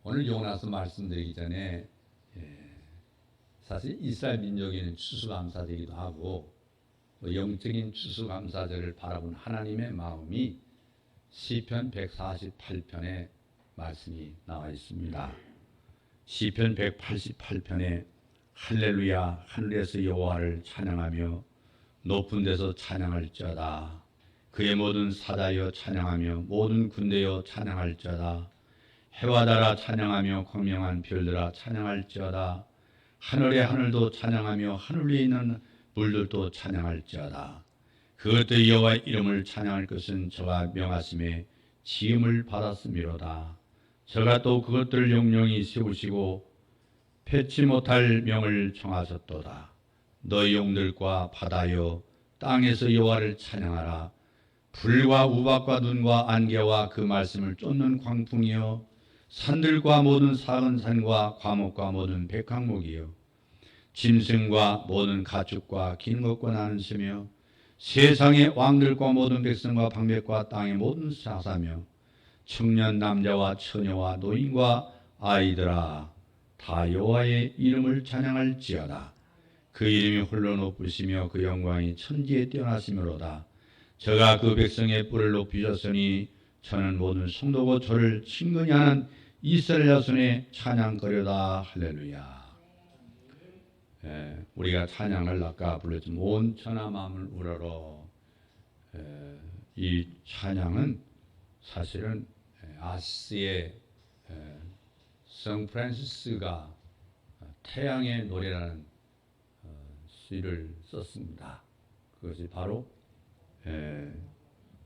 오늘 요나서 말씀드리기 전에 사실 이스라엘 민족에는 추수감사절이기도 하고 영적인 추수감사절을 바라본 하나님의 마음이 시편 148편에 말씀이 나와 있습니다. 시편 188편에 할렐루야 하늘에서 여호와를 찬양하며 높은 데서 찬양할지어다. 그의 모든 사자여 찬양하며 모든 군대여 찬양할지어다. 해와 달아 찬양하며 광명한 별들아 찬양할지어다. 하늘의 하늘도 찬양하며 하늘 위에 있는 물들도 찬양할지어다. 그것들이 여호와의 이름을 찬양할 것은 저가 명하심에 지음을 받았음이로다. 저가 또 그것들을 영영히 세우시고 패치 못할 명을 정하셨도다. 너희 용들과 바다여 땅에서 여호와를 찬양하라. 불과 우박과 눈과 안개와 그 말씀을 쫓는 광풍이여 산들과 모든 작은 산과 과목과 모든 백항목이여 짐승과 모든 가축과 긴 것과 나는 새며 세상의 왕들과 모든 백성과 방백과 땅의 모든 사사며 청년 남자와 처녀와 노인과 아이들아 다 여호와의 이름을 찬양할지어다. 그 이름이 홀로 높으시며 그 영광이 천지에 뛰어나시므로다. 저가 그 백성의 뿔을 높이셨으니 저는 모든 성도고 저를 친근히 하는 이스라엘 자손의 찬양거려다. 할렐루야. 우리가 찬양을 아까 불렀지만 온 천하 만물 우러러. 이 찬양은 사실은 아시스의 성 프란시스가 태양의 노래라는 시를 썼습니다. 그것이 바로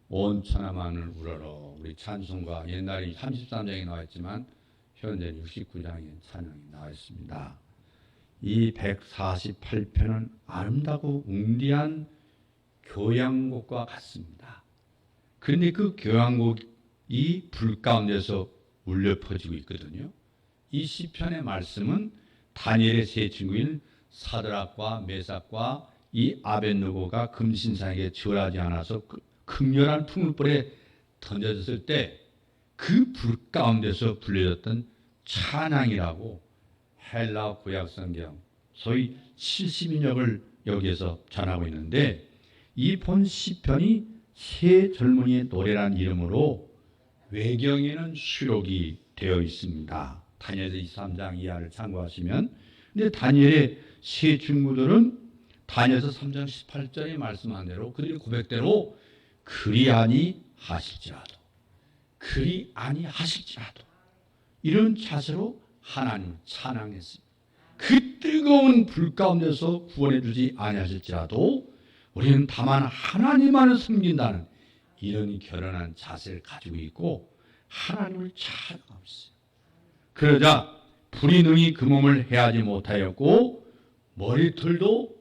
온 천하 만물 우러러. 우리 찬송가 옛날에 33장이 나와 있지만 현재 69장의 찬양이 나와 있습니다. 이 148편은 아름다고 웅디한 교향곡과 같습니다. 그런데 그 교향곡이 불 가운데서 울려 퍼지고 있거든요. 이 시편의 말씀은 다니엘의 세 친구인 사드락과 메삭과 이 아벳느고가 금신상에게 절하지 않아서 극렬한 풍물불에 던져졌을 때 그 불 가운데서 불려졌던 찬양이라고 헬라 구약 성경 소위 70인역을 여기에서 전하고 있는데 이 본 시편이 세 젊은이의 노래라는 이름으로 외경에는 수록이 되어 있습니다. 다니엘서 23장 이하를 참고하시면 근데 다니엘의 세 친구들은 다니엘서 3장 18절에 말씀한 대로 그들의 고백대로 그리 아니하실지라도 그리 아니하실지라도 이런 자세로 하나님을 찬양했습니다. 그 뜨거운 불 가운데서 구원해 주지 아니하실지라도 우리는 다만 하나님만을 섬긴다는 이런 결연한 자세를 가지고 있고 하나님을 찬양하고 있어요. 그러자 불이 능히 그 몸을 해하지 못하였고 머리털도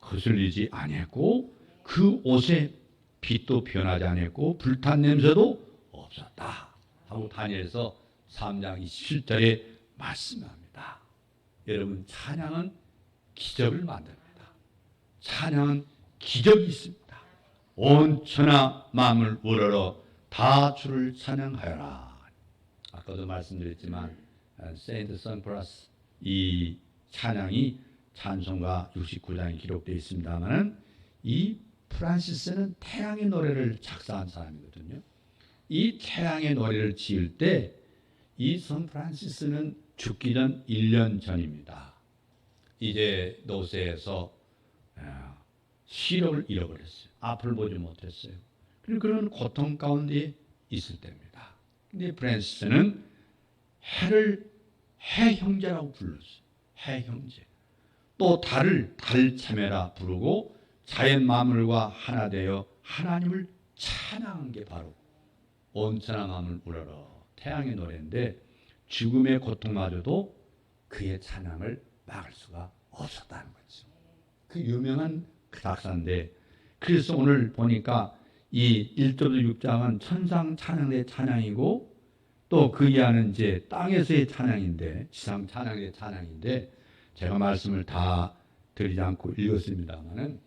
거슬리지 아니했고 그 옷에 빛도 변하지 않았고 불탄 냄새도 없었다 하고 다니엘서 3장 27절에 말씀합니다. 여러분 찬양은 기적을 만듭니다. 찬양은 기적이 있습니다. 온 천하 만물 우러러 다 주를 찬양하여라. 아까도 말씀드렸지만 세인트 선프라스 이 찬양이 찬송가 69장에 기록되어 있습니다만 이 프란시스는 태양의 노래를 작사한 사람이거든요. 이 태양의 노래를 지을 때 이 선 프란시스는 죽기 전 1년 전입니다. 이제 노쇠에서 시력을 잃어버렸어요. 앞을 보지 못했어요. 그리고 그런 고통 가운데 있을 때입니다. 근데 프란시스는 해를 해형제라고 불렀어요. 해형제. 또 달을 달참회라 부르고 자연 만물과 하나 되어 하나님을 찬양한 게 바로 온 천하 만물 우러러 태양의 노래인데 죽음의 고통마저도 그의 찬양을 막을 수가 없었다는 거죠. 그 유명한 작사인데 그래서 오늘 보니까 이 1절부터 6장은 천상 찬양의 찬양이고 또 그 이하는 이제 땅에서의 찬양인데 지상 찬양의 찬양인데 제가 말씀을 다 드리지 않고 읽었습니다만은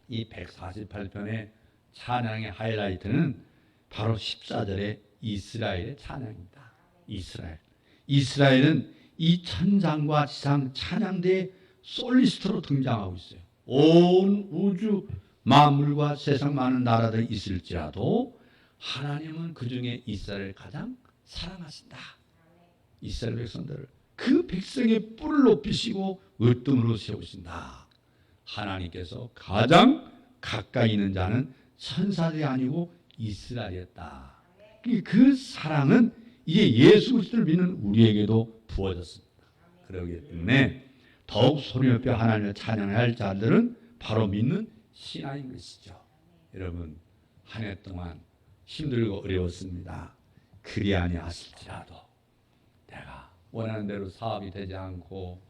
이 148편의 찬양의 하이라이트는 바로 14절의 이스라엘의 찬양입니다. 이스라엘. 이스라엘은 이 천상과 지상 찬양대의 솔리스트로 등장하고 있어요. 온 우주 만물과 세상 많은 나라들이 있을지라도 하나님은 그 중에 이스라엘을 가장 사랑하신다. 이스라엘 백성들을 그 백성의 뿔을 높이시고 으뜸으로 세우신다. 하나님께서 가장 가까이 있는 자는 천사들이 아니고 이스라엘이었다. 그 사랑은 이제 예수 그리스도를 믿는 우리에게도 부어졌습니다. 그렇기 때문에 더욱 소리 높여 하나님을 찬양해야 할 자들은 바로 믿는 신앙인 것이죠. 여러분, 한 해 동안 힘들고 어려웠습니다. 그리 아니하실지라도 내가 원하는 대로 사업이 되지 않고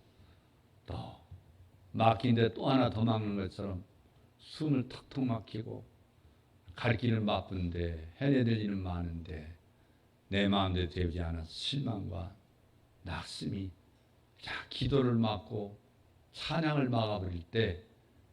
또 막힌데 또 하나 더 막는 것처럼 숨을 턱턱 막히고 가르치는 바쁜데 해내야 될 일은 많은데 내 마음대로 되지 않아서 실망과 낙심이 기도를 막고 찬양을 막아버릴 때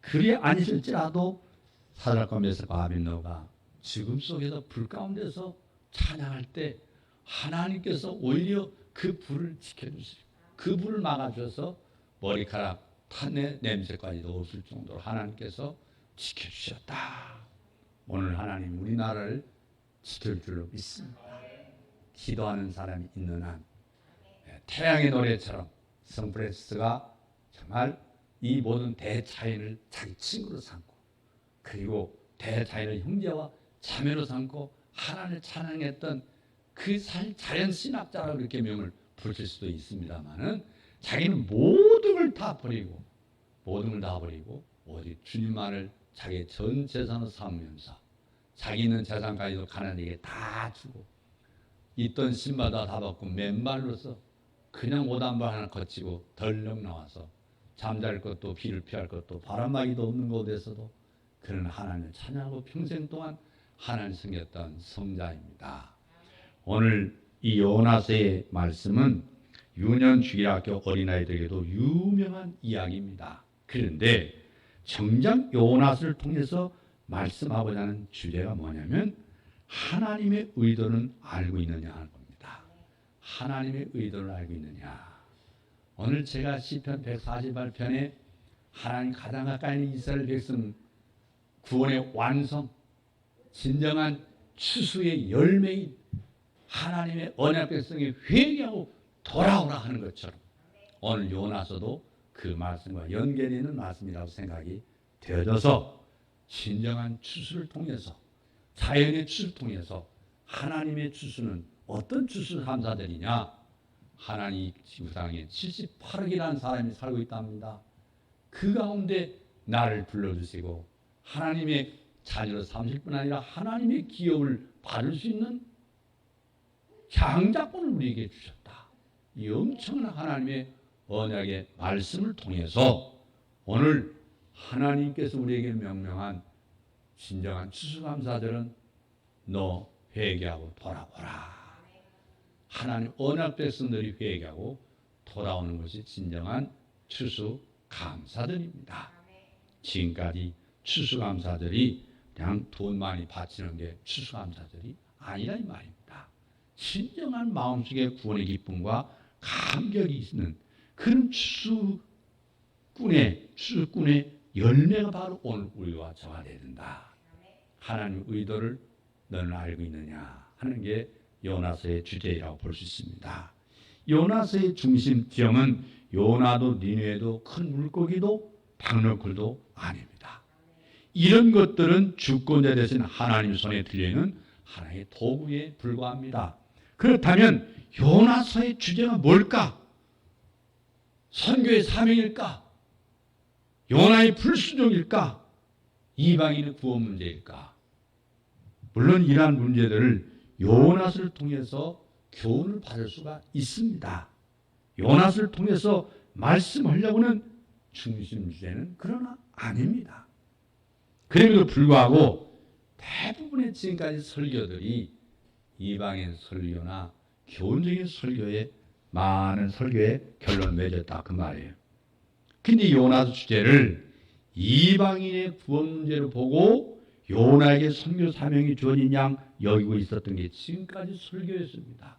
그리 아니실지라도 사드락과 메삭과 아벳네고가 죽음 속에서 불 가운데서 찬양할 때 하나님께서 오히려 그 불을 지켜주시고 그 불을 막아줘서 머리카락 탄내 냄새까지도 없을 정도로 하나님께서 지켜주셨다. 오늘 하나님 우리나라를 지킬 줄로 믿습니다. 기도하는 사람이 있는 한 태양의 노래처럼 성프레스가 정말 이 모든 대자연을 자기 친구로 삼고 그리고 대자연을 형제와 자매로 삼고 하나님을 찬양했던 그 자연신학자라고 이렇게 명을 붙일 수도 있습니다만은 자기는 모든 걸 다 버리고 오직 주님만을 자기의 전 재산으로 삼으면서 자기 있는 재산까지도 가난에게 다 주고 있던 신발도 다 벗고 맨발로서 그냥 옷 한 벌 하나 거치고 덜렁 나와서 잠잘 것도 비를 피할 것도 바람막이도 없는 곳에서도 그는 하나님을 찬양하고 평생 동안 하나님을 섬겼던 성자입니다. 오늘 이 요나서의 말씀은 유년주일학교 어린아이들에게도 유명한 이야기입니다. 그런데 정작 요나서를 통해서 말씀하고자 하는 주제가 뭐냐면 하나님의 의도는 알고 있느냐 하는 겁니다. 하나님의 의도를 알고 있느냐. 오늘 제가 시편 148편에 하나님 가장 가까이 있는 이스라엘 백성 구원의 완성, 진정한 추수의 열매인 하나님의 언약 백성이 회개하고 돌아오라 하는 것처럼 오늘 요나서도 그 말씀과 연결이 있는 말씀이라고 생각이 되어져서 진정한 추수를 통해서 자연의 추수를 통해서 하나님의 추수는 어떤 추수 감사드리냐. 하나님 지구상에 78억이라는 사람이 살고 있답니다. 그 가운데 나를 불러주시고 하나님의 자녀로 삼실 뿐 아니라 하나님의 기업을 받을 수 있는 장자권을 우리에게 주셨다. 이 엄청난 하나님의 언약의 말씀을 통해서 오늘 하나님께서 우리에게 명령한 진정한 추수감사절은 너 회개하고 돌아오라. 하나님 언약 백성들이 회개하고 돌아오는 것이 진정한 추수감사절입니다. 지금까지 추수감사절이 그냥 돈 많이 바치는 게 추수감사절이 아니라 이 말입니다. 진정한 마음속에 구원의 기쁨과 감격이 있는 그런 추수꾼의 열매가 바로 오늘 우리와 저가 되야 된다. 하나님의 의도를 너는 알고 있느냐 하는 게 요나서의 주제라고 볼 수 있습니다. 요나서의 중심 지점은 요나도 니느웨도 큰 물고기도 박너클도 아닙니다. 이런 것들은 주권자 되신 하나님 손에 들려있는 하나의 도구에 불과합니다. 그렇다면 요나서의 주제가 뭘까? 선교의 사명일까? 요나의 불순종일까? 이방인의 구원 문제일까? 물론 이러한 문제들을 요나서를 통해서 교훈을 받을 수가 있습니다. 요나서를 통해서 말씀하려고는 중심 주제는 그러나 아닙니다. 그럼에도 불구하고 대부분의 지금까지 설교들이 이방인 설교나 교훈적인 설교에 많은 설교에 결론을 맺었다 그 말이에요. 근데 요나서 주제를 이방인의 구원 문제로 보고 요나에게 선교 사명이 주어진 양 여기고 있었던 게 지금까지 설교였습니다.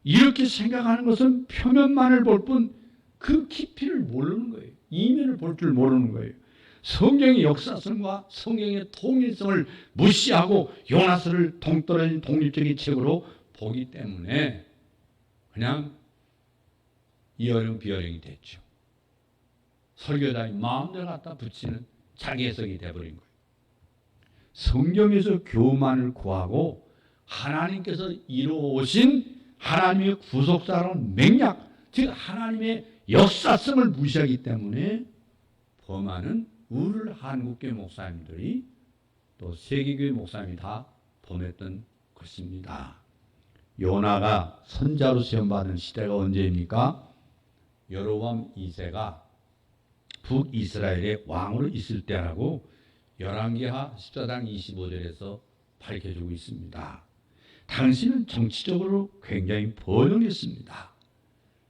이렇게 생각하는 것은 표면만을 볼 뿐 그 깊이를 모르는 거예요. 이면을 볼 줄 모르는 거예요. 성경의 역사성과 성경의 통일성을 무시하고 요나스를 동떨어진 독립적인 책으로 보기 때문에 그냥 이어령 비어령이 됐죠. 설교자의 마음대로 갖다 붙이는 자기 해석이 되어버린 거예요. 성경에서 교만을 구하고 하나님께서 이루어오신 하나님의 구속사로는 맥락, 즉 하나님의 역사성을 무시하기 때문에 범하는 우리 한국교회 목사님들이 또 세계교회 목사님이 다 범했던 것입니다. 요나가 선자로 시험받은 시대가 언제입니까? 여로보암 2세가 북이스라엘의 왕으로 있을 때라고 열왕기하 14장 25절에서 밝혀주고 있습니다. 당시는 정치적으로 굉장히 번영했습니다.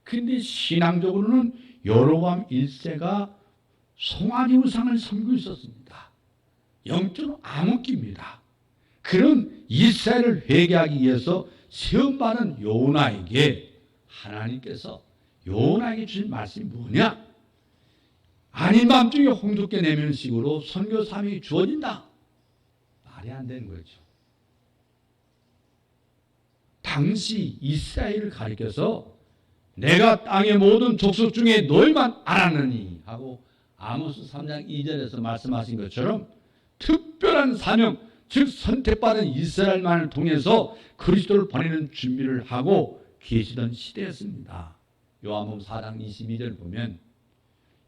그런데 신앙적으로는 여로보암 1세가 송아지 우상을 섬기고 있었습니다. 영적으로 암흑기입니다. 그런 이스라엘을 회개하기 위해서 시험받은 요나에게 하나님께서 요나에게 주신 말씀이 뭐냐? 아닌 밤중에 홍두깨 내미는 식으로 선교 사명이 주어진다. 말이 안 되는 거죠. 당시 이스라엘을 가리켜서 내가 땅의 모든 족속 중에 너희만 알았느니 하고 아모스 3장 2절에서 말씀하신 것처럼 특별한 사명, 즉 선택받은 이스라엘만을 통해서 그리스도를 보내는 준비를 하고 계시던 시대였습니다. 요한복음 4장 22절 보면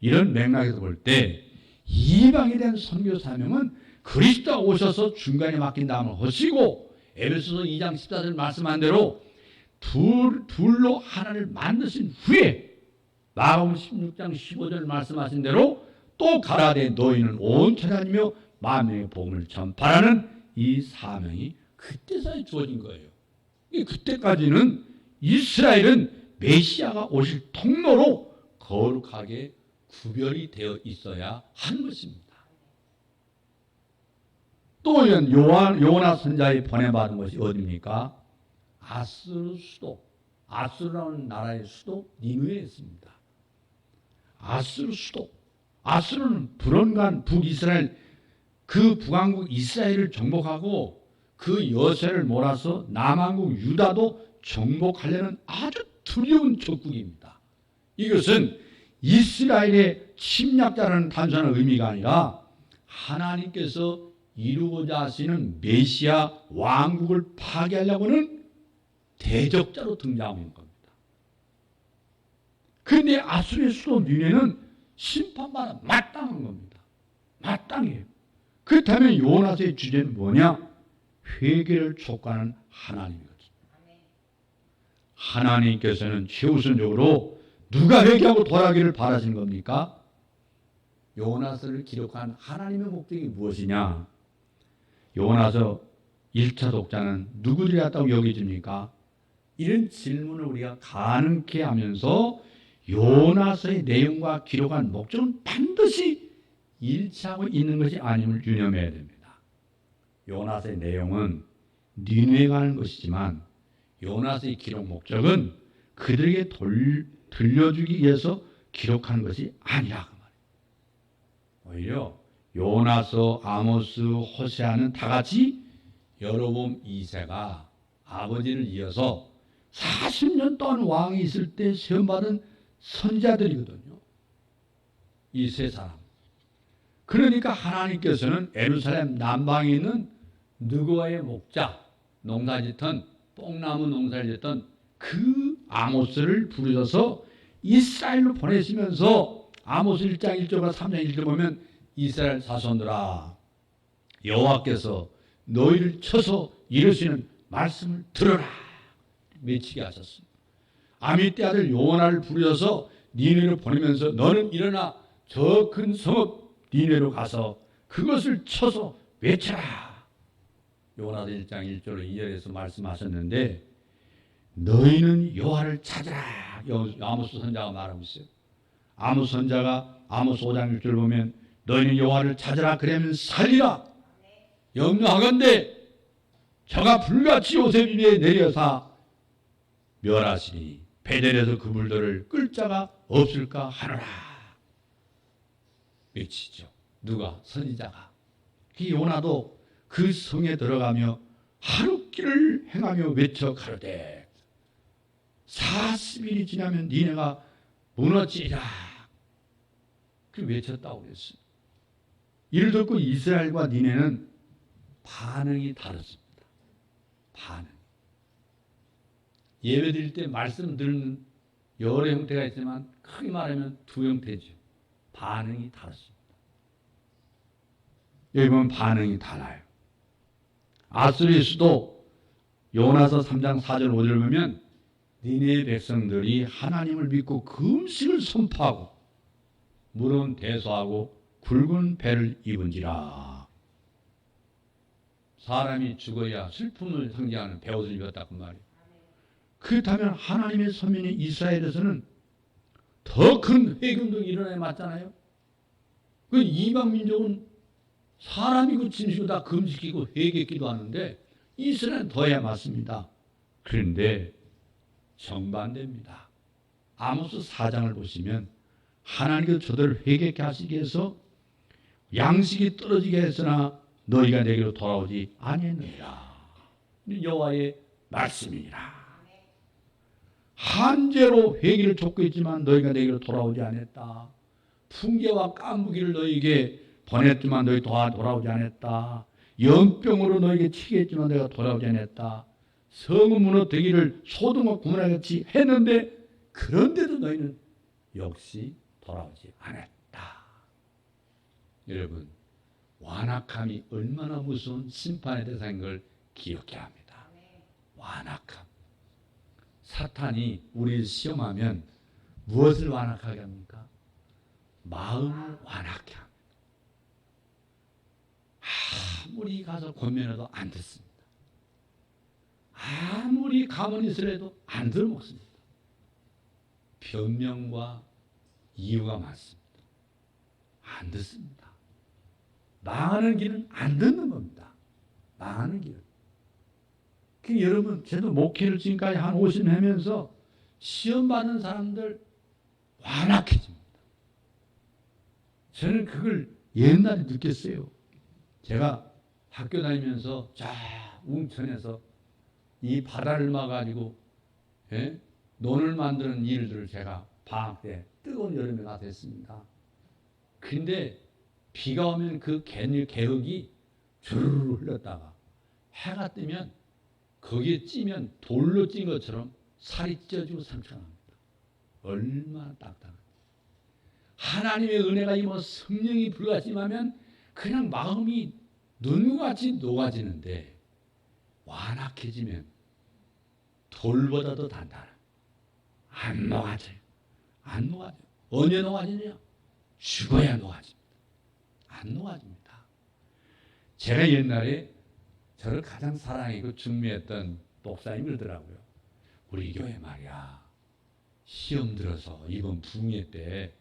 이런 맥락에서 볼 때 이방에 대한 선교 사명은 그리스도가 오셔서 중간에 맡긴 다음을 하시고 에베소서 2장 14절 말씀한 대로 둘로 하나를 만드신 후에 마가복음 16장 15절 말씀하신 대로 또 가라되 너희는 온 천하이며 만민의 복음을 전파하는 이 사명이 그때서야 주어진 거예요. 그때까지는 이스라엘은 메시아가 오실 통로로 거룩하게 구별이 되어 있어야 하는 것입니다. 또 요나 선자의 보내받은 것이 어디입니까? 아수르 수도, 아수르라는 나라의 수도 니느웨에 있습니다. 아수르 수도, 아수르는 불언간 북이스라엘, 그 북왕국 이스라엘을 정복하고 그 여세를 몰아서 남왕국 유다도 정복하려는 아주 두려운 적국입니다. 이것은 이스라엘의 침략자라는 단순한 의미가 아니라 하나님께서 이루고자 하시는 메시아 왕국을 파괴하려고는 대적자로 등장하고 있는 겁니다. 그런데 아수르의 수도 니네는 심판받아 마땅한 겁니다. 마땅해요. 그렇다면 요나서의 주제는 뭐냐? 회개를 촉구하는 하나님이거든요. 하나님께서는 최우선적으로 누가 회개하고 돌아가기를 바라시는 겁니까? 요나서를 기록한 하나님의 목적이 무엇이냐? 요나서 1차 독자는 누구들이 왔다고 여겨집니까? 이런 질문을 우리가 가능케 하면서 요나서의 내용과 기록한 목적은 반드시 일치하고 있는 것이 아님을 유념해야 됩니다. 요나서의 내용은 니느웨에 가는 것이지만 요나서의 기록 목적은 그들에게 들려주기 위해서 기록하는 것이 아니라 그 말이에요. 오히려 요나서, 아모스, 호세아는 다 같이 여로보암 2세가 아버지를 이어서 40년 동안 왕이 있을 때 시험받은 선자들이거든요. 이 세 사람. 그러니까 하나님께서는 예루살렘 남방에 있는 느고아의 목자, 농사짓던 뽕나무 농사를 짓던 그 아모스를 부르셔서 이스라엘로 보내시면서 아모스 1장 1절과 3장 1절 보면 이스라엘 자손들아 여호와께서 너희를 쳐서 이루시는 말씀을 들어라 외치게 하셨습니다. 아미떼 아들 요나를 부르셔서 니네로 보내면서 너는 일어나 저 큰 성읍 니네로 가서 그것을 쳐서 외쳐라. 요나서 1장 1절로 2절에서 말씀하셨는데 너희는 여호와를 찾으라. 아모스 선자가 말하고 있어요. 아모스 선자가 아모스 5장 1절 보면 너희는 여호와를 찾으라 그러면 살리라. 염려하건대 저가 불같이 요셉 위에 내려사 멸하시니 베델에서 그물들을 끌 자가 없을까 하노라. 외치죠. 누가? 선지자가. 그 요나도 그 성에 들어가며 하룻길을 행하며 외쳐 가로되 40일이 지나면 니네가 무너지리라. 그 외쳤다고 그랬어요. 이를 듣고 이스라엘과 니네는 반응이 다르습니다. 반응. 예배 드릴 때 말씀 듣는 여러 형태가 있지만 크게 말하면 두 형태죠. 반응이 다르습니다. 여기 보면 반응이 달라요. 아수르의 수도 요나서 3장 4절 5절 보면 니네 백성들이 하나님을 믿고 그 음식을 선포하고 물은 대소하고 굵은 배를 입은지라. 사람이 죽어야 슬픔을 상징하는 배옷을 입었다 그 말이에요. 그렇다면 하나님의 선민인 이스라엘에서는 더 큰 회개운동이 일어나야 맞잖아요. 그 이방 민족은 사람이 그 짐승을 다 금지키고 회개기도 하는데 이스라엘은 더해야 맞습니다. 그런데 정반대입니다. 아모스 4장을 보시면 하나님께서 저들을 회개케 하시기 위해서 양식이 떨어지게 했으나 너희가 내게로 돌아오지 아니했느니라. 여호와의 말씀이니라. 한재로 회개를 쫓고 있지만 너희가 내게로 돌아오지 않았다. 풍계와 깐부기를 너희에게 보냈지만 너희 돌아오지 않았다. 연병으로 너희에게 치게 했지만 내가 돌아오지 않았다. 성은 무너뜨기를 소돔과 고모라 같이 했는데 그런데도 너희는 역시 돌아오지 않았다. 여러분, 완악함이 얼마나 무서운 심판의 대상인 걸 기억해야 합니다. 완악함. 사탄이 우리를 시험하면 무엇을 완악하게 합니까? 마음을 완악해 합니다. 아무리 가서 권면해도 안 듣습니다. 아무리 가만히 있으려도 안 들어먹습니다. 변명과 이유가 많습니다. 안 듣습니다. 망하는 길은 안 듣는 겁니다. 망하는 길은. 여러분, 저도 목회를 지금까지 한 50년 하면서 시험 받는 사람들 완악해집니다. 저는 그걸 옛날에 느꼈어요. 제가 학교 다니면서 저 웅천에서 이 바다를 막아가지고 논을 만드는 일들을 제가 방학 때 뜨거운 여름에 가서 했습니다. 근데 비가 오면 그 개흙이 주르르 흘렀다가 해가 뜨면 거기에 찌면 돌로 찐 것처럼 살이 찢어지고 상처가 납니다. 얼마나 딱딱한지. 하나님의 은혜가 임해 성령이 불가침하면 그냥 마음이 눈같이 녹아지는데 완악해지면 돌보다 더 단단해. 안 녹아져요. 안 녹아져요. 언제 녹아지냐? 죽어야 녹아집니다. 안 녹아집니다. 제가 옛날에 저를 가장 사랑하고 중미했던 목사님이 그러더라고요. 우리 교회 말이야. 시험 들어서 이번 부흥회 때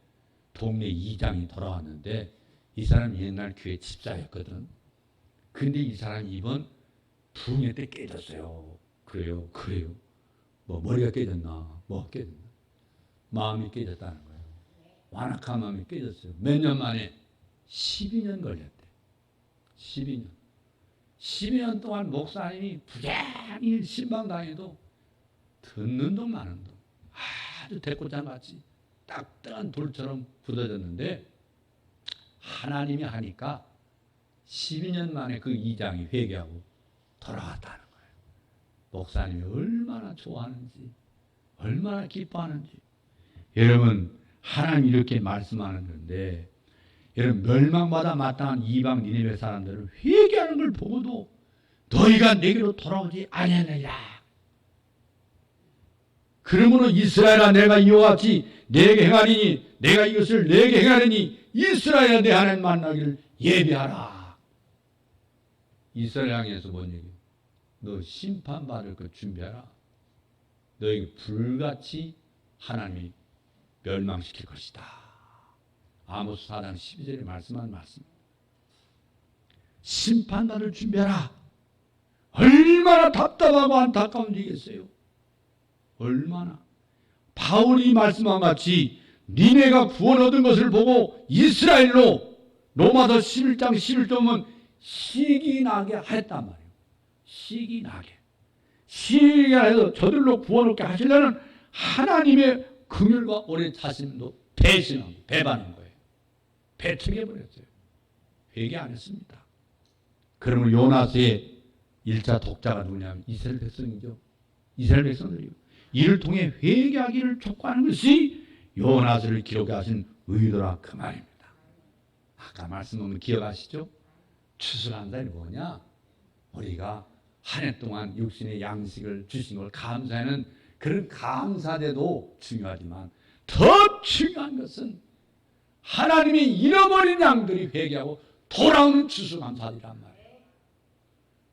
동네 이장이 돌아왔는데 이 사람 옛날 교회 집사였거든. 근데 이 사람이 이번 부흥회 때 깨졌어요. 그래요. 뭐 머리가 깨졌나? 뭐 깨졌나? 마음이 깨졌다는 거예요. 완악한 마음이 깨졌어요. 몇 년 만에 12년 걸렸대. 12년 동안 목사님이 부장히 신방당해도 듣는 동 마는 동 아주 대꽃장같이 딱딱한 돌처럼 굳어졌는데 하나님이 하니까 12년 만에 그 이장이 회개하고 돌아왔다는 거예요. 목사님이 얼마나 좋아하는지 얼마나 기뻐하는지. 여러분, 하나님이 이렇게 말씀하는 건데 여러분, 멸망받아 마땅한 이방 니네베 사람들을 회개하는 걸 보고도 너희가 내게로 돌아오지 아니하느냐. 그러므로 이스라엘아, 내가 이와 같이 내게 행하리니 내가 이것을 내게 행하리니 이스라엘아, 내 하나님 만나기를 예비하라. 이스라엘 향해서 뭔 얘기예요? 너 심판받을 것 준비하라. 너에게 불같이 하나님이 멸망시킬 것이다. 아모스 4장 12절에 말씀한 말씀. 심판날을 준비하라. 얼마나 답답하고 안타까운 일이겠어요. 얼마나 바울이 말씀한 같이 니네가 구원 얻은 것을 보고 이스라엘로 로마서 11장 11절은 시기 나게 했단 말이에요. 시기 나게. 시기 해서 저들로 구원 얻게 하시려는 하나님의 긍휼과 오래 차심도 배신한, 배반한 거예요. 배척해버렸어요. 회개 안 했습니다. 그러면 요나스의 1차 독자가 누구냐면 이스라엘 백성이죠. 이스라엘 백성들이요. 이를 통해 회개하기를 촉구하는 것이 요나스를 기록하신 의도라 그 말입니다. 아까 말씀하면 기억하시죠? 추수감사는 뭐냐? 우리가 한 해 동안 육신의 양식을 주신 걸 감사하는 그런 감사대도 중요하지만 더 중요한 것은 하나님이 잃어버린 양들이 회개하고 돌아오는 추수감사이란 말이에요.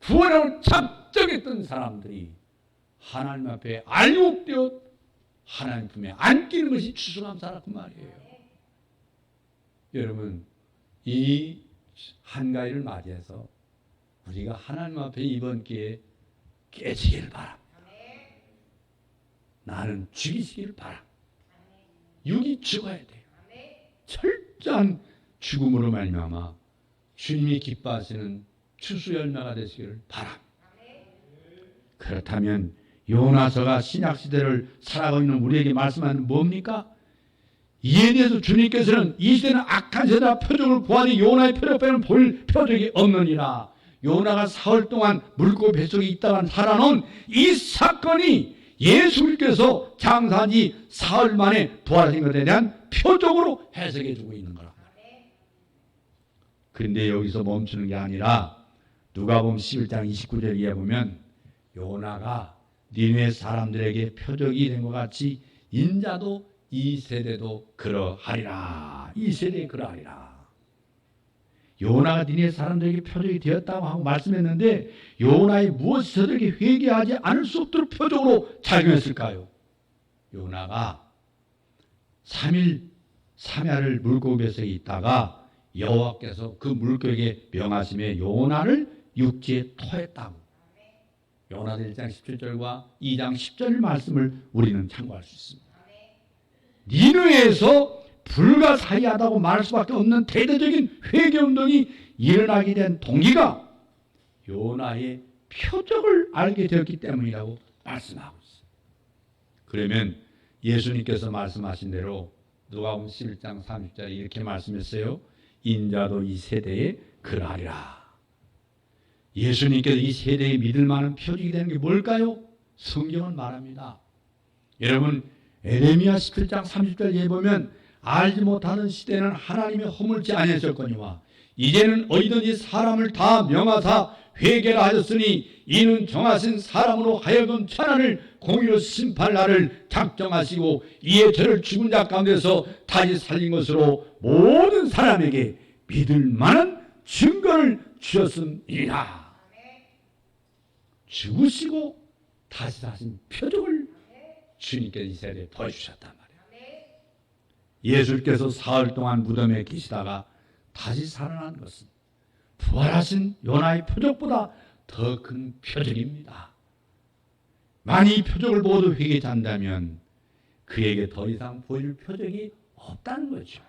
구원을 작정했던 사람들이 하나님 앞에 알곡되어 하나님 품에 안기는 것이 추수감사라 그 말이에요. 여러분, 이 한가위를 맞이해서 우리가 하나님 앞에 이번 기회에 깨지기를 바랍니다. 나는 죽이시기를 바랍니다. 육이 죽어야 돼요. 철저한 죽음으로 말미암아 주님이 기뻐하시는 추수 열매가 되시기를 바랍니다. 그렇다면 요나서가 신약시대를 살아가고 있는 우리에게 말씀하는 뭡니까? 이에 대해서 주님께서는 이 시대는 악한 세대라 표적을 구하니 요나의 표적 빼는 볼 표적이 없느니라. 요나가 사흘 동안 물고 뱃속에 있다가 살아놓은 이 사건이 예수님께서 장사한 지 사흘 만에 부활하신 것에 대한 표적으로 해석해 주고 있는 거라. 그런데 여기서 멈추는 게 아니라 누가복음 11장 29절 이해 보면 요나가 니네 사람들에게 표적이 된 것 같이 인자도 이 세대도 그러하리라. 이 세대에 그러하리라. 요나가 니네 사람들에게 표적이 되었다고 하고 말씀했는데 요나의 무엇이 저들에게 회개하지 않을 수 없도록 표적으로 작용했을까요? 요나가 3일 3야를 물고기에서 있다가 여호와께서 그 물고기에게 명하심에 요나를 육지에 토했다고. 요나서 1장 17절과 2장 10절 말씀을 우리는 참고할 수 있습니다. 니느웨에서 불가사의하다고 말할 수밖에 없는 대대적인 회개운동이 일어나게 된 동기가 요나의 표적을 알게 되었기 때문이라고 말씀하고 있어요. 그러면 예수님께서 말씀하신 대로 누가복음 11장 30절에 이렇게 말씀했어요. 인자도 이 세대에 그러하리라. 예수님께서 이 세대에 믿을 만한 표적이 되는 게 뭘까요? 성경은 말합니다. 여러분 에레미야 17장 30절에 보면 알지 못하는 시대는 하나님이 허물지 아니하셨거니와 이제는 어디든지 사람을 다 명하사 회개라 하셨으니 이는 정하신 사람으로 하여금 천하를 공의로 심판할 날을 작정하시고 이에 저를 죽은 자 가운데서 다시 살린 것으로 모든 사람에게 믿을 만한 증거를 주셨음이니라. 죽으시고 다시 사신 표적을 주님께서 이 세대에 보여주셨단 말이에요. 예수께서 사흘 동안 무덤에 계시다가 다시 살아난 것은 부활하신 요나의 표적보다 더 큰 표적입니다. 만약 이 표적을 보고도 회개하지 않는다면 그에게 더 이상 보여줄 표적이 없다는 거죠.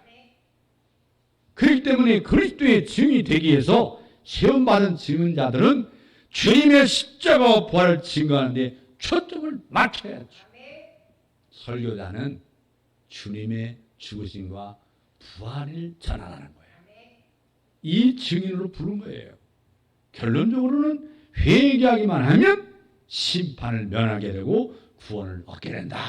그렇기 때문에 그리스도의 증인이 되기 위해서 시험받은 증인자들은 주님의 십자가와 부활을 증거하는 데 초점을 맞춰야죠. 설교자는 주님의 죽으심과 부활을 전하라는 거예요. 이 증인으로 부른 거예요. 결론적으로는 회개하기만 하면 심판을 면하게 되고 구원을 얻게 된다.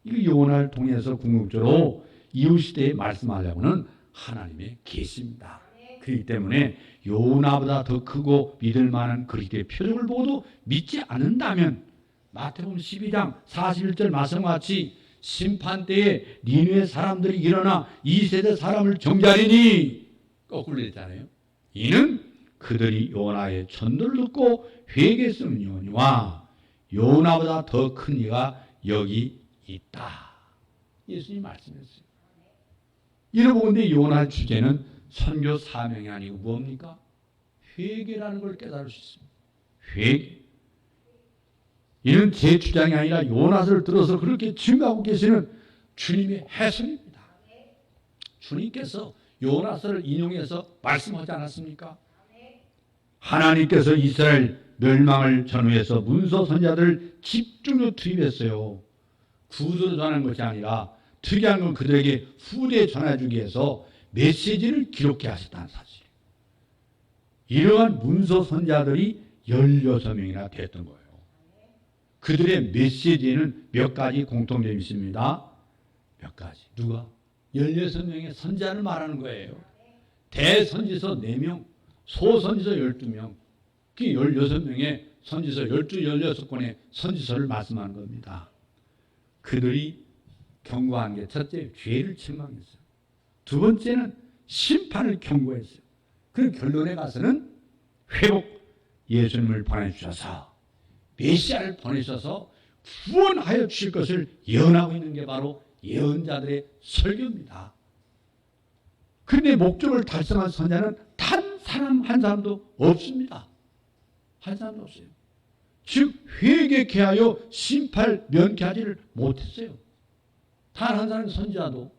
이 요나를 통해서 궁극적으로 이후시대에 말씀하려고는 하나님의 계시입니다. 그렇기 때문에 요나보다 더 크고 믿을 만한 그리스도의 표적을 보고도 믿지 않는다면 마태복음 12장 41절 말씀과 같이 심판 때에 니느웨 사람들이 일어나 이 세대 사람을 정죄하리니 거꾸로 했잖아요. 이는 그들이 요나의 전도를 듣고 회개했음이니와 요나보다 더 큰 이가 여기 있다. 예수님이 말씀했어요. 이러고 근데 요나의 주제는 선교 사명이 아니고 뭡니까? 회개라는 걸 깨달을 수 있습니다. 회개. 이는 제 주장이 아니라 요나서를 들어서 그렇게 증거하고 계시는 주님의 해석입니다. 주님께서 요나서를 인용해서 말씀하지 않았습니까? 하나님께서 이스라엘 멸망을 전후해서 문서 선지자들을 집중적으로 투입했어요. 구두로 전하는 것이 아니라 특이한 건 그들에게 후대에 전해주기 위해서 메시지를 기록해 하셨다는 사실. 이러한 문서 선지자들이 16명이나 됐던 거예요. 그들의 메시지에는 몇 가지 공통점이 있습니다. 몇 가지. 누가? 16명의 선지자를 말하는 거예요. 대선지서 4명, 소선지서 12명, 그 16명의 선지서 16권의 선지서를 말씀하는 겁니다. 그들이 경고한 게 첫째, 죄를 책망했어요. 두 번째는 심판을 경고했어요. 그 결론에 가서는 회복, 예수님을 보내주셔서 메시아를 보내셔서 구원하여 주실 것을 예언하고 있는 게 바로 예언자들의 설교입니다. 그런데 목적을 달성한 선자는 단 사람 한 사람도 없습니다. 한 사람도 없어요. 즉 회개케 하여 심판 면케하지를 못했어요. 단 한 사람의 선지자도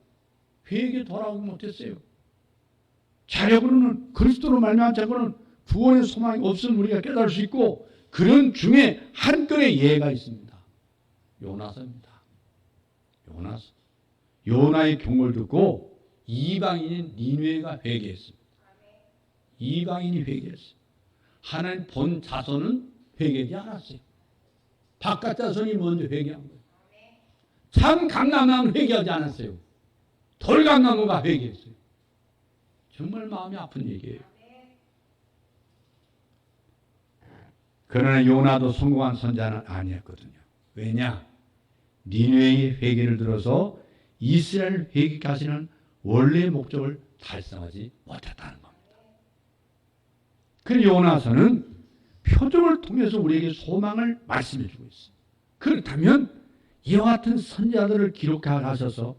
회개 돌아오지 못했어요. 자력으로는 그리스도로 말미암은 자고는 구원의 소망이 없음을 우리가 깨달을 수 있고 그런 중에 한 건의 예가 있습니다. 요나서입니다. 요나서. 요나의 경고를 듣고 이방인인 니느웨가 회개했습니다. 이방인이 회개했어요. 하나님 본 자손은 회개하지 않았어요. 바깥 자손이 먼저 회개한 거예요. 참 감람나무는 회개하지 않았어요. 돌감나무가 회개했어요. 정말 마음이 아픈 얘기예요. 그러나 요나도 성공한 선자는 아니었거든요. 왜냐? 니느웨의 회개를 들어서 이스라엘 회개케 하시는 원래의 목적을 달성하지 못했다는 겁니다. 그래서 요나서는 표적을 통해서 우리에게 소망을 말씀해 주고 있어요. 그렇다면 이와 같은 선지자들을 기록하셔서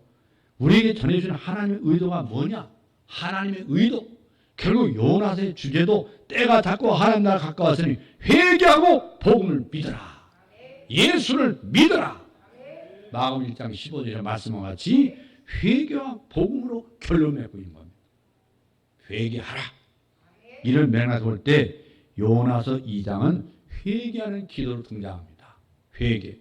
우리에게 전해주는 하나님의 의도가 뭐냐? 하나님의 의도. 결국 요나서의 주제도 때가 닿고 하나님 나라 가까웠으니 회개하고 복음을 믿어라. 예수를 믿어라. 마가복음 1장 15절에 말씀과 같이 회개와 복음으로 결론 맺고 있는 겁니다. 회개하라. 이를 맥락에서 볼 때 요나서 2장은 회개하는 기도로 등장합니다. 회개.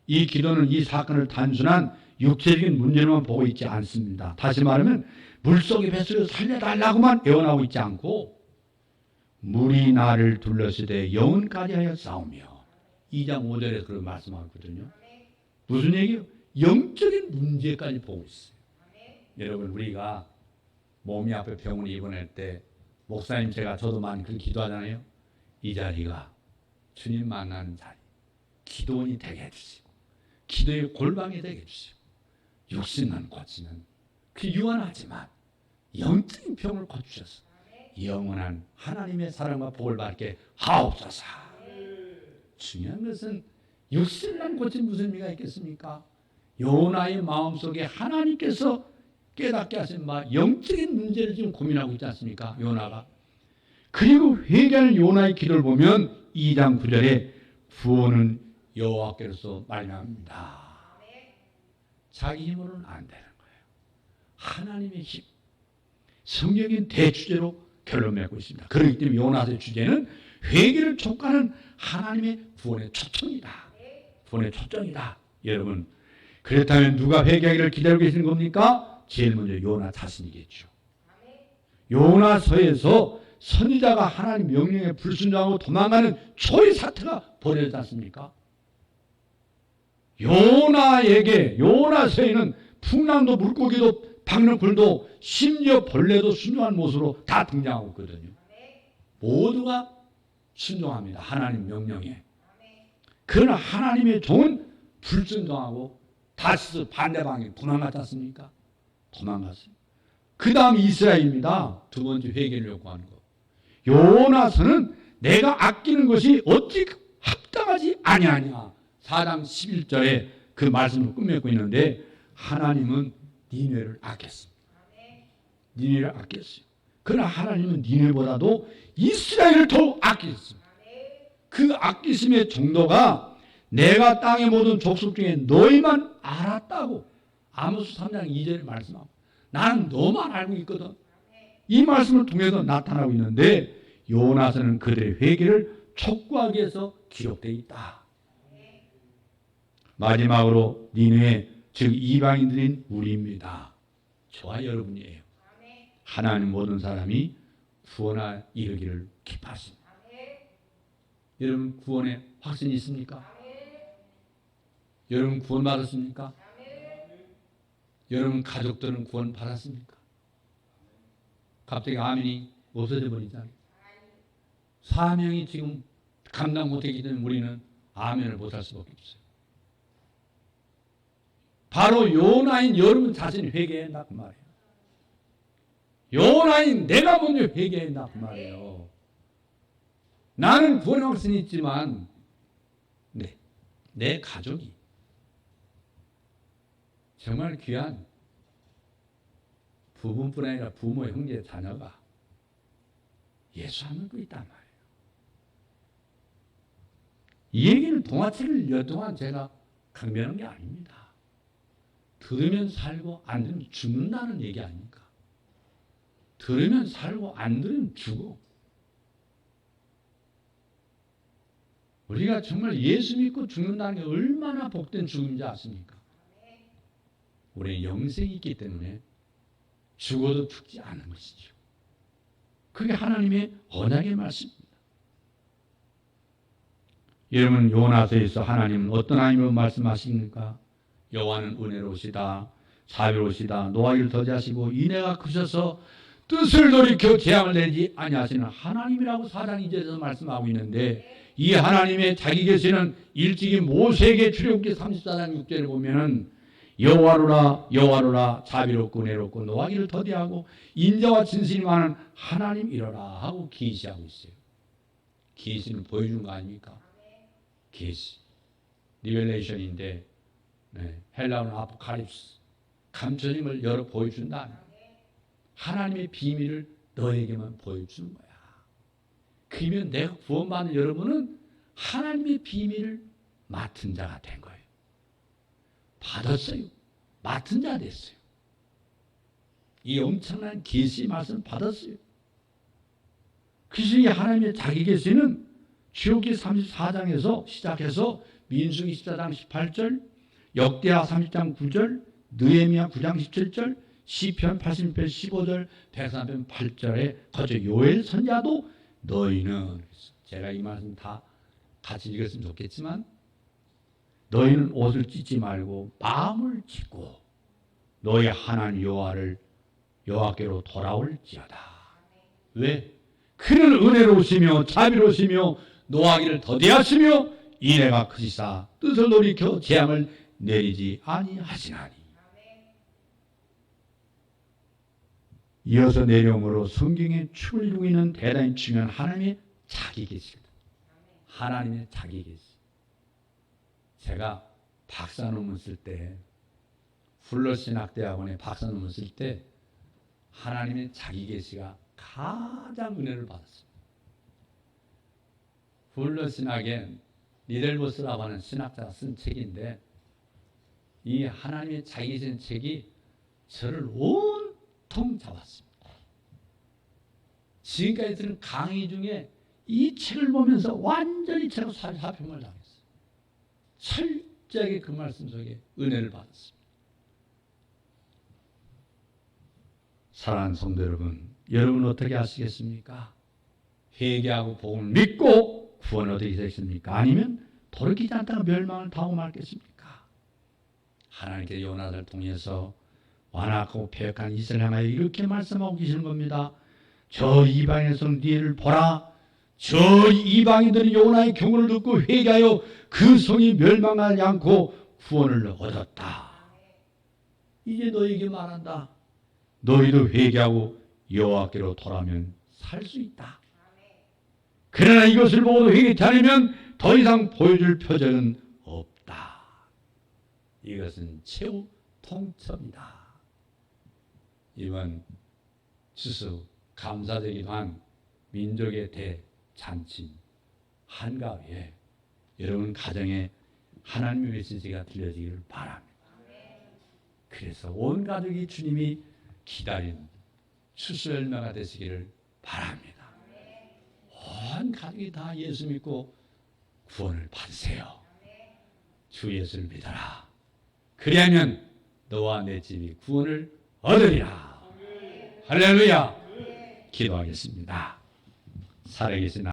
이 기도는 이 사건을 단순한 육체적인 문제로만 보고 있지 않습니다. 다시 말하면 물속의 뱃속에서 살려달라고만 애원하고 있지 않고 물이 나를 둘러쓰되 영혼까지 하여 싸우며 2장 5절에서 그런 말씀하거든요. 무슨 얘기예요? 영적인 문제까지 보고 있어요. 여러분 우리가 몸이 아파 병원에 입원할 때 목사님 저도 많이 그렇게 기도하잖아요. 이 자리가 주님 만나는 자리, 기도원이 되게 해주시고 기도의 골방이 되게 해주시고 육신만 고치는 그 유한하지만 영적인 병을 고치셔서 영원한 하나님의 사랑과 복을 받게 하옵소서. 중요한 것은 육신만 고친 무슨 의미가 있겠습니까? 요나의 마음속에 하나님께서 깨닫게 하신 영적인 문제를 지금 고민하고 있지 않습니까? 요나가. 그리고 회개하는 요나의 기도를 보면 2장 9절에 구원은 여호와께로서 말미암습니다. 자기 힘으로는 안 되는 거예요. 하나님의 힘. 성경인 대주제로 결론 맺고 있습니다. 그렇기 때문에 요나서의 주제는 회개를 촉구하는 하나님의 구원의 초청이다. 구원의 초청이다. 여러분 그렇다면 누가 회개하기를 기다리고 계시는 겁니까? 제일 먼저 요나 자신이겠죠. 요나서에서 선지자가 하나님 명령에 불순종하고 도망가는 초의 사태가 벌어지지 않습니까? 요나서에는 풍랑도 물고기도 박는 굴도 심지어 벌레도 순종한 모습으로 다 등장하고 있거든요. 모두가 순종합니다. 하나님 명령에. 그러나 하나님의 종은 불순종하고 다시 반대 방향 도망갔지 않습니까? 도망갔어요. 그 다음 이스라엘입니다. 두 번째 회개를 요구하는 것. 요나서는 내가 아끼는 것이 어찌 합당하지 아니하냐. 4장 11절에 그 말씀을 끝맺고 있는데 하나님은 니느웨를 아꼈습니다. 니느웨를 아꼈어요. 그러나 하나님은 니느웨보다도 이스라엘을 더 아끼셨습니다. 그 아끼심의 정도가 내가 땅의 모든 족속 중에 너희만 알았다고 아모스 3장 2절에 말씀하고 나는 너만 알고 있거든. 이 말씀을 통해서 나타나고 있는데 요나서는 그들의 회개를 촉구하기 위해서 기록되어 있다. 마지막으로 니느웨 즉 이방인들인 우리입니다. 저와 여러분이에요. 하나님 모든 사람이 구원에 이르기를 기뻐하십니다. 여러분 구원에 확신이 있습니까? 여러분 구원 받았습니까? 여러분 가족들은 구원 받았습니까? 갑자기 아멘이 없어져 버리잖아요. 사명이 지금 감당 못하기 때문에 우리는 아멘을 못할 수밖에 없어요. 바로 요나인 여러분 자신이 회개했나 그 말이에요. 요나인 내가 먼저 회개했나 그 말이에요. 나는 구원의 확신이 있지만 내 가족이 정말 귀한 부부뿐 아니라 부모, 형제, 자녀가 예수 안 믿고 있단 말이에요. 이 얘기는 동화책을 몇 동안 제가 강변한 게 아닙니다. 들으면 살고 안 들으면 죽는다는 얘기 아닙니까? 들으면 살고 안 들으면 죽어. 우리가 정말 예수 믿고 죽는다는 게 얼마나 복된 죽음인지 아십니까? 우리는 영생이 있기 때문에 죽어도 죽지 않은 것이죠. 그게 하나님의 언약의 말씀입니다. 여러분 요나서에서 하나님은 어떤 하나님으로 말씀하십니까? 여호와는 은혜로우시다 자비로우시다 노하기를 더디하시고 인애가 크셔서 뜻을 돌이켜 재앙을 내지 아니하시는 하나님이라고 4장 2절에서 말씀하고 있는데 이 하나님의 자기 계시는 일찍이 모세에게 출애굽기 34장 6절에 보면은 여호와로라 여호와로라 자비롭고 은혜롭고 노하기를 더디하고 인자와 진실이 많은 하나님이로라 하고 계시하고 있어요. 계시는 보여준 거 아닙니까? 계시 리벨레이션인데 헬라어는 아포칼립스 감춰짐을 열어 보여준다. 하나님의 비밀을 너에게만 보여주는 거야. 그러면 내가 구원받는 여러분은 하나님의 비밀을 맡은 자가 된 거예요. 받았어요. 맡은 자 됐어요. 이 엄청난 계시 말씀 받았어요. 그래서 이 하나님의 자기 계시는 출애굽기 34장에서 시작해서 민수기 14장 18절, 역대하 30장 9절, 느헤미야 9장 17절, 시편 80편 15절, 103편 8절에 거쳐 요엘 선지자도 너희는 제가 이 말씀 다 같이 읽었으면 좋겠지만 너희는 옷을 찢지 말고 마음을 찢고 너희 하나님 여호와께로 돌아올지어다. 왜? 그는 은혜로우시며 자비로우시며 노하기를 더디하시며 인애가 크시사 뜻을 돌이켜 재앙을 내리지 아니하시나니. 이어서 내용으로 성경에 축을 이루고 있는 대단히 중요한 하나님의 자기 계시입니다. 하나님의 자기 계시. 제가 박사 논문 쓸 때 훌러신학대학원에 박사 논문 쓸 때 하나님의 자기 계시가 가장 은혜를 받았습니다. 훌러신학의 니델보스라고 하는 신학자가 쓴 책인데 이 하나님의 자기 계시는 책이 저를 온통 잡았습니다. 지금까지 들은 강의 중에 이 책을 보면서 완전히 제가 사평을 당했어요. 철저하게 그 말씀 속에 은혜를 받았습니다. 사랑하는 성도 여러분, 여러분 어떻게 하시겠습니까? 회개하고 복음을 믿고 구원 어떻게 되겠습니까? 아니면 돌이키지 않다가 멸망을 당하고 말겠습니까? 하나님께서 요나를 통해서 완악하고 패역한 이스라엘 향하여 이렇게 말씀하고 계시는 겁니다. 저 이방의 성 니엘을 보라. 저 이방인들이 요나의 경고를 듣고 회개하여 그 성이 멸망하지 않고 구원을 얻었다. 이제 너에게 말한다. 너희도 회개하고 여호와께로 돌아오면 살 수 있다. 그러나 이것을 보고도 회개치 않으면 더 이상 보여줄 표정은 없다. 이것은 최후 통첩이다. 이번 추수 감사되기도 한 민족의 대잔치 한가위에 여러분 가정에 하나님의 메시지가 들려지기를 바랍니다. 그래서 온 가족이 주님이 기다린 추수 열매가 되시기를 바랍니다. 온 가족이 다 예수 믿고 구원을 받으세요. 주 예수를 믿어라. 그리하면 너와 내 집이 구원을 얻으리라. 할렐루야. 기도하겠습니다. 살아계신